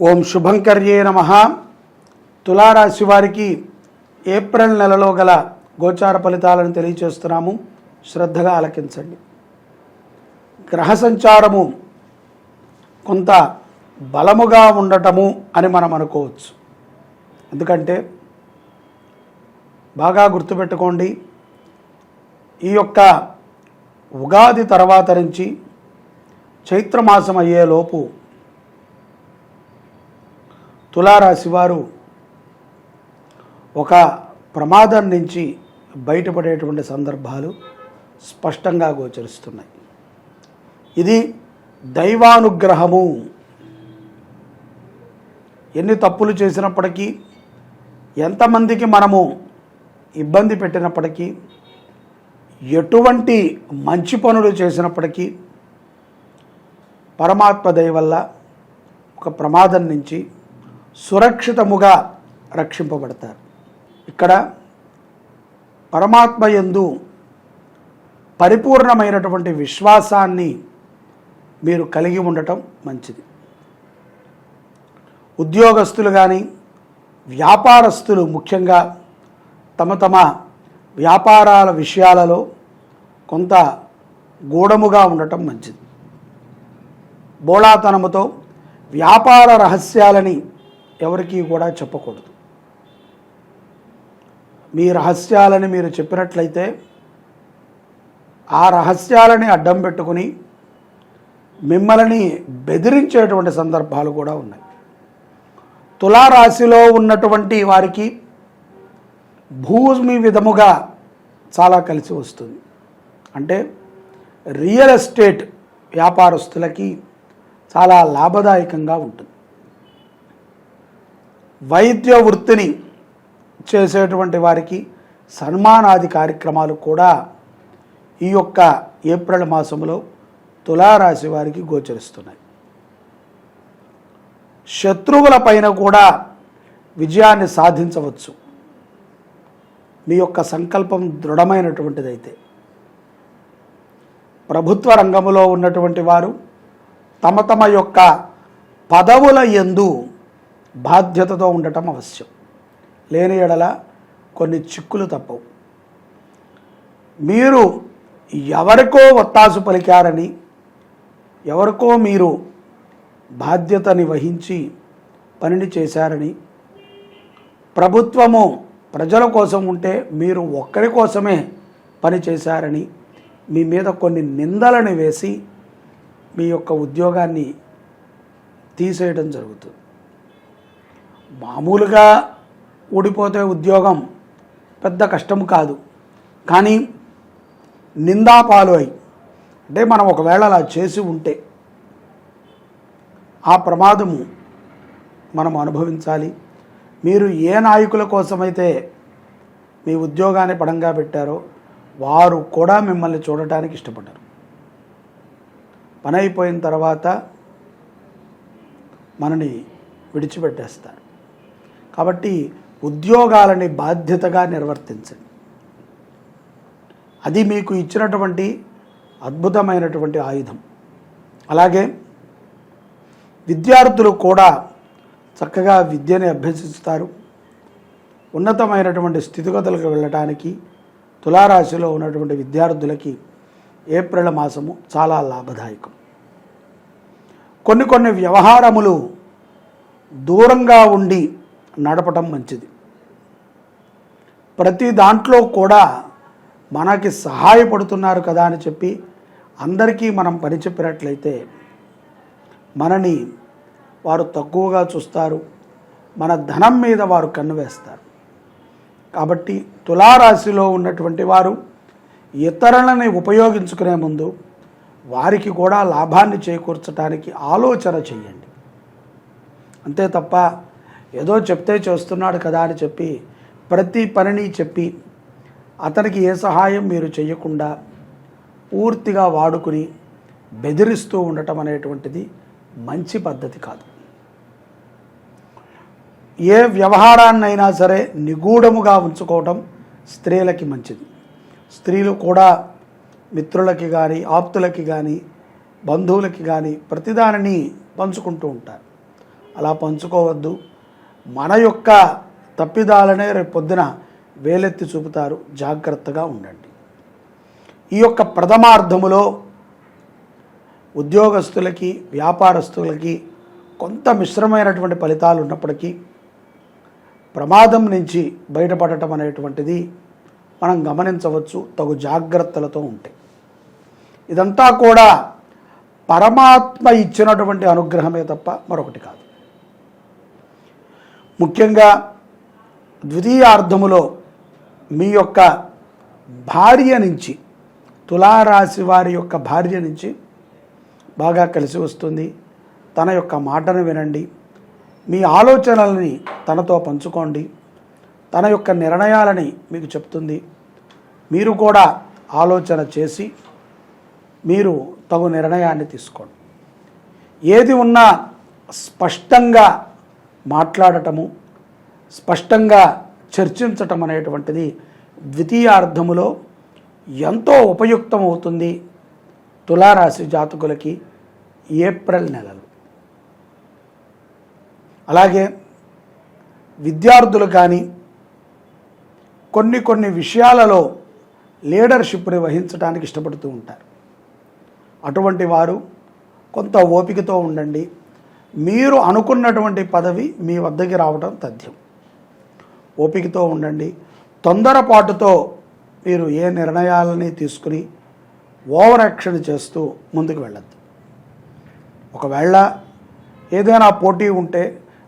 ఓం శుభంకర్యే నమః. తులారాశి వారికి ఏప్రిల్ నెలలో గల గోచార ఫలితాలను తెలియచేస్తున్నాము. శ్రద్ధగా ఆలకించండి. గ్రహ సంచారము కొంత బలముగా ఉండటము అని మనం అనుకోవచ్చు. ఎందుకంటే బాగా గుర్తుపెట్టుకోండి, ఈ యొక్క ఉగాది తర్వాత నుంచి చైత్రమాసం అయ్యేలోపు తులారాశి వారు ఒక ప్రమాదం నుంచి బయటపడేటువంటి సందర్భాలు స్పష్టంగా గోచరిస్తున్నాయి. ఇది దైవానుగ్రహము. ఎన్ని తప్పులు చేసినప్పటికీ, ఎంతమందికి మనము ఇబ్బంది పెట్టినప్పటికీ, ఎటువంటి మంచి పనులు చేసినప్పటికీ పరమాత్మ దయ వల్ల ఒక ప్రమాదం నుంచి సురక్షితముగా రక్షింపబడతారు. ఇక్కడ పరమాత్మ యందు పరిపూర్ణమైనటువంటి విశ్వాసాన్ని మీరు కలిగి ఉండటం మంచిది. ఉద్యోగస్తులు కానీ వ్యాపారస్తులు ముఖ్యంగా తమ వ్యాపారాల విషయాలలో కొంత గూఢముగా ఉండటం మంచిది. బోళాతనముతో వ్యాపార రహస్యాలని ఎవరికీ కూడా చెప్పకూడదు. మీ రహస్యాలని మీరు చెప్పినట్లయితే ఆ రహస్యాలని అడ్డం పెట్టుకుని మిమ్మల్ని బెదిరించేటువంటి సందర్భాలు కూడా ఉన్నాయి. తులారాశిలో ఉన్నటువంటి వారికి భూమి విధముగా చాలా కలిసి వస్తుంది. అంటే రియల్ ఎస్టేట్ వ్యాపారస్తులకి చాలా లాభదాయకంగా ఉంటుంది. వైద్య వృత్తిని చేసేటువంటి వారికి సన్మానాది కార్యక్రమాలు కూడా ఈ యొక్క ఏప్రిల్ మాసంలో తులారాశి వారికి గోచరిస్తున్నాయి. శత్రువుల పైన కూడా విజయాన్ని సాధించవచ్చు, మీ యొక్క సంకల్పం దృఢమైనటువంటిదైతే. ప్రభుత్వ రంగంలో ఉన్నటువంటి వారు తమ యొక్క పదవుల యందు బాధ్యతతో ఉండటం అవశ్యం. లేని ఎడల కొన్ని చిక్కులు తప్పవు. మీరు ఎవరికో ఒత్తాసు పలికారని, ఎవరికో మీరు బాధ్యతని వహించి పనిని చేశారని, ప్రభుత్వము ప్రజల కోసం ఉంటే మీరు ఒక్కరి కోసమే పని చేశారని మీ మీద కొన్ని నిందలను వేసి మీ యొక్క ఉద్యోగాన్ని తీసేయడం జరుగుతుంది. మామూలుగా ఊడిపోతే ఉద్యోగం పెద్ద కష్టం కాదు, కానీ నిందాపాలు అయి, అంటే మనం ఒకవేళ అలా చేసి ఉంటే ఆ ప్రమాదము మనం అనుభవించాలి. మీరు ఏ నాయకుల కోసమైతే మీ ఉద్యోగాన్ని పడంగా పెట్టారో వారు కూడా మిమ్మల్ని చూడటానికి ఇష్టపడ్డారు. పని అయిపోయిన తర్వాత మనని విడిచిపెట్టేస్తారు. కాబట్టి ఉద్యోగాలని బాధ్యతగా నిర్వర్తించండి. అది మీకు ఇచ్చినటువంటి అద్భుతమైనటువంటి ఆయుధం. అలాగే విద్యార్థులు కూడా చక్కగా విద్యని అభ్యసిస్తారు. ఉన్నతమైనటువంటి స్థితిగతులకు వెళ్ళటానికి తులారాశిలో ఉన్నటువంటి విద్యార్థులకి ఏప్రిల్ మాసము చాలా లాభదాయకం. కొన్ని వ్యవహారములు దూరంగా ఉండి నడపటం మంచిది. ప్రతి దాంట్లో కూడా మనకి సహాయపడుతున్నారు కదా అని చెప్పి అందరికీ మనం పని చెప్పినట్లయితే మనని వారు తక్కువగా చూస్తారు, మన ధనం మీద వారు కన్ను వేస్తారు. కాబట్టి తులారాశిలో ఉన్నటువంటి వారు ఇతరులని ఉపయోగించుకునే ముందు వారికి కూడా లాభాన్ని చేకూర్చడానికి ఆలోచన చేయండి. అంతే తప్ప ఏదో చెప్తే చేస్తున్నాడు కదా అని చెప్పి ప్రతి పనిని చెప్పి అతనికి ఏ సహాయం మీరు చేయకుండా పూర్తిగా వాడుకుని బెదిరిస్తూ ఉండటం అనేటువంటిది మంచి పద్ధతి కాదు. ఏ వ్యవహారాన్నైనా సరే నిగూఢముగా ఉంచుకోవటం స్త్రీలకి మంచిది. స్త్రీలు కూడా మిత్రులకి కానీ ఆప్తులకి కానీ బంధువులకి కానీ ప్రతిదానిని పంచుకుంటూ ఉంటారు. అలా పంచుకోవద్దు. మన యొక్క తప్పిదాలనే రేపు పొద్దున వేలెత్తి చూపుతారు. జాగ్రత్తగా ఉండండి. ఈ యొక్క ప్రథమార్థములో ఉద్యోగస్తులకి, వ్యాపారస్తులకి కొంత మిశ్రమైనటువంటి ఫలితాలు ఉన్నప్పటికీ ప్రమాదం నుంచి బయటపడటం అనేటువంటిది మనం గమనించవచ్చు, తగు జాగ్రత్తలతో ఉంటే. ఇదంతా కూడా పరమాత్మ ఇచ్చినటువంటి అనుగ్రహమే తప్ప మరొకటి కాదు. ముఖ్యంగా ద్వితీయార్థములో మీ యొక్క భార్య నుంచి, తులారాశి వారి యొక్క భార్య నుంచి బాగా కలిసి వస్తుంది. తన యొక్క మాటను వినండి. మీ ఆలోచనలని తనతో పంచుకోండి. తన యొక్క నిర్ణయాలని మీకు చెప్తుంది. మీరు కూడా ఆలోచన చేసి మీరు తగు నిర్ణయాన్ని తీసుకోండి. ఏది ఉన్నా స్పష్టంగా మాట్లాడటము, స్పష్టంగా చర్చించటం అనేటువంటిది ద్వితీయార్థములో ఎంతో ఉపయుక్తమవుతుంది తులారాశి జాతకులకి ఏప్రిల్ నెలలో. అలాగే విద్యార్థులు కానీ కొన్ని విషయాలలో లీడర్షిప్ని వహించడానికి ఇష్టపడుతూ ఉంటారు. అటువంటి వారు కొంత ఓపికతో ఉండండి. మీరు అనుకున్నటువంటి పదవి మీ వద్దకి రావడం తథ్యం. ఓపికతో ఉండండి. తొందరపాటుతో మీరు ఏ నిర్ణయాలని తీసుకుని ఓవర్ యాక్షన్ చేస్తూ ముందుకు వెళ్ళద్దు. ఒకవేళ ఏదైనా పోటీ ఉంటే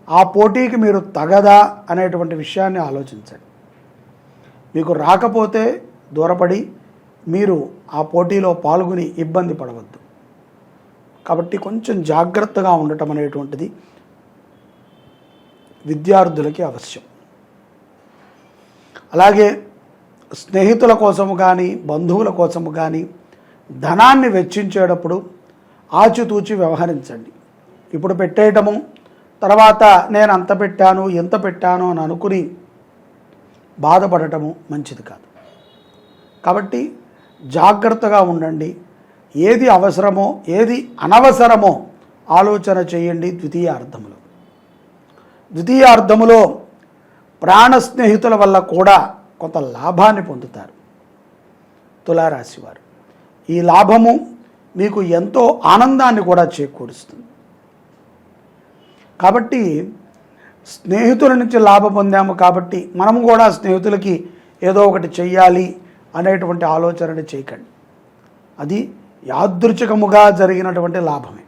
ఆ పోటీకి మీరు తగదా అనేటువంటి విషయాన్ని ఆలోచించండి. మీకు రాకపోతే దూరపడి మీరు ఆ పోటీలో పాల్గొని ఇబ్బంది పడవద్దు. కాబట్టి కొంచెం జాగ్రత్తగా ఉండటం అనేటువంటిది విద్యార్థులకి అవశ్యం. అలాగే స్నేహితుల కోసము కానీ బంధువుల కోసము కానీ ధనాన్ని వెచ్చించేటప్పుడు ఆచితూచి వ్యవహరించండి. ఇప్పుడు పెట్టేయటము, తర్వాత నేను అంత పెట్టాను ఎంత పెట్టాను అని అనుకుని బాధపడటము మంచిది కాదు. కాబట్టి జాగ్రత్తగా ఉండండి. ఏది అవసరమో ఏది అనవసరమో ఆలోచన చేయండి. ద్వితీయార్థములో ప్రాణ స్నేహితుల వల్ల కూడా కొంత లాభాన్ని పొందుతారు తులారాశి వారు. ఈ లాభము మీకు ఎంతో ఆనందాన్ని కూడా చేకూరుస్తుంది. కాబట్టి స్నేహితుల నుంచి లాభం పొందాము కాబట్టి మనము కూడా స్నేహితులకి ఏదో ఒకటి చెయ్యాలి అనేటువంటి ఆలోచనని చేయకండి. అది యాదృచ్ఛికముగా జరిగినటువంటి లాభమే,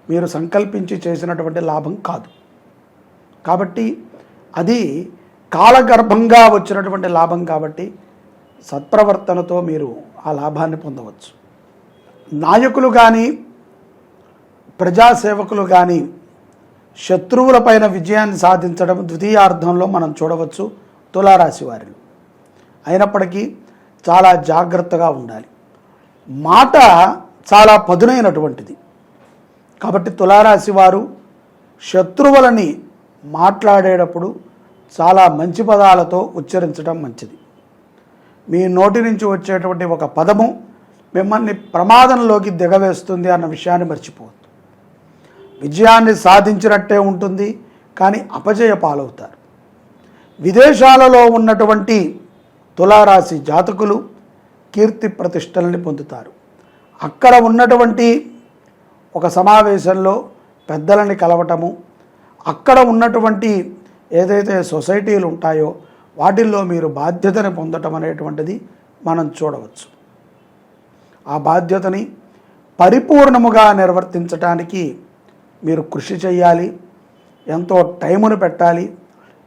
మీరు సంకల్పించి చేసినటువంటి లాభం కాదు. కాబట్టి అది కాలగర్భంగా వచ్చినటువంటి లాభం కాబట్టి సత్ప్రవర్తనతో మీరు ఆ లాభాన్ని పొందవచ్చు. నాయకులు కానీ ప్రజాసేవకులు కానీ శత్రువులపైన విజయాన్ని సాధించడం ద్వితీయార్థంలో మనం చూడవచ్చు తులారాశి వారిలో. అయినప్పటికీ చాలా జాగ్రత్తగా ఉండాలి. మాట చాలా పదునైనటువంటిది కాబట్టి తులారాశి వారు శత్రువులని మాట్లాడేటప్పుడు చాలా మంచి పదాలతో ఉచ్చరించడం మంచిది. మీ నోటి నుంచి వచ్చేటువంటి ఒక పదము మిమ్మల్ని ప్రమాదంలోకి దిగవేస్తుంది అన్న విషయాన్ని మర్చిపోవద్దు. విజయాన్ని సాధించినట్టే ఉంటుంది కానీ అపజయ పాలవుతారు. విదేశాలలో ఉన్నటువంటి తులారాశి జాతకులు కీర్తి ప్రతిష్టలని పొందుతారు. అక్కడ ఉన్నటువంటి ఒక సమావేశంలో పెద్దలని కలవటము, అక్కడ ఉన్నటువంటి ఏదైతే సొసైటీలు ఉంటాయో వాటిల్లో మీరు బాధ్యతని పొందటం అనేటువంటిది మనం చూడవచ్చు. ఆ బాధ్యతని పరిపూర్ణముగా నిర్వర్తించడానికి మీరు కృషి చేయాలి, ఎంతో టైమును పెట్టాలి.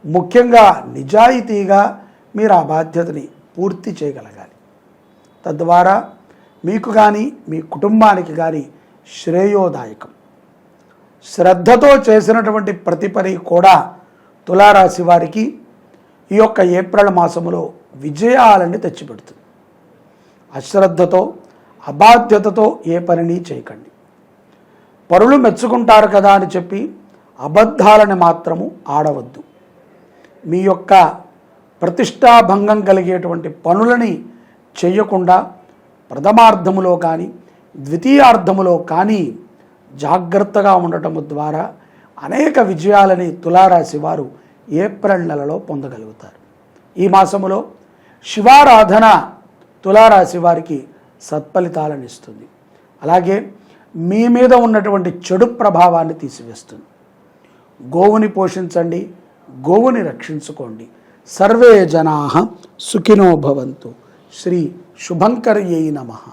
ముఖ్యంగా నిజాయితీగా మీరు ఆ బాధ్యతని పూర్తి చేయగలగాలి. తద్వారా మీకు కానీ మీ కుటుంబానికి కానీ శ్రేయోదాయకం. శ్రద్ధతో చేసినటువంటి ప్రతి పని కూడా తులారాశి వారికి ఈ యొక్క ఏప్రిల్ మాసములో విజయాలని తెచ్చిపెడుతుంది. అశ్రద్ధతో అబాధ్యతతో ఏ పనిని చేయకండి. పరులు మెచ్చుకుంటారు కదా అని చెప్పి అబద్ధాలని మాత్రము ఆడవద్దు. మీ యొక్క ప్రతిష్టాభంగం కలిగేటువంటి పనులని చేయకుండా ప్రథమార్థములో కానీ ద్వితీయార్థములో కానీ జాగ్రత్తగా ఉండటము ద్వారా అనేక విజయాలని తులారాశి వారు ఏప్రిల్ నెలలో పొందగలుగుతారు. ఈ మాసములో శివారాధన తులారాశి వారికి సత్ఫలితాలను ఇస్తుంది. అలాగే మీ మీద ఉన్నటువంటి చెడు ప్రభావాన్ని తీసివేస్తుంది. గోవుని పోషించండి, గోవుని రక్షించుకోండి. సర్వే జనాః సుఖినో భవంతు. శ్రీ శుభంకర్యై నమః.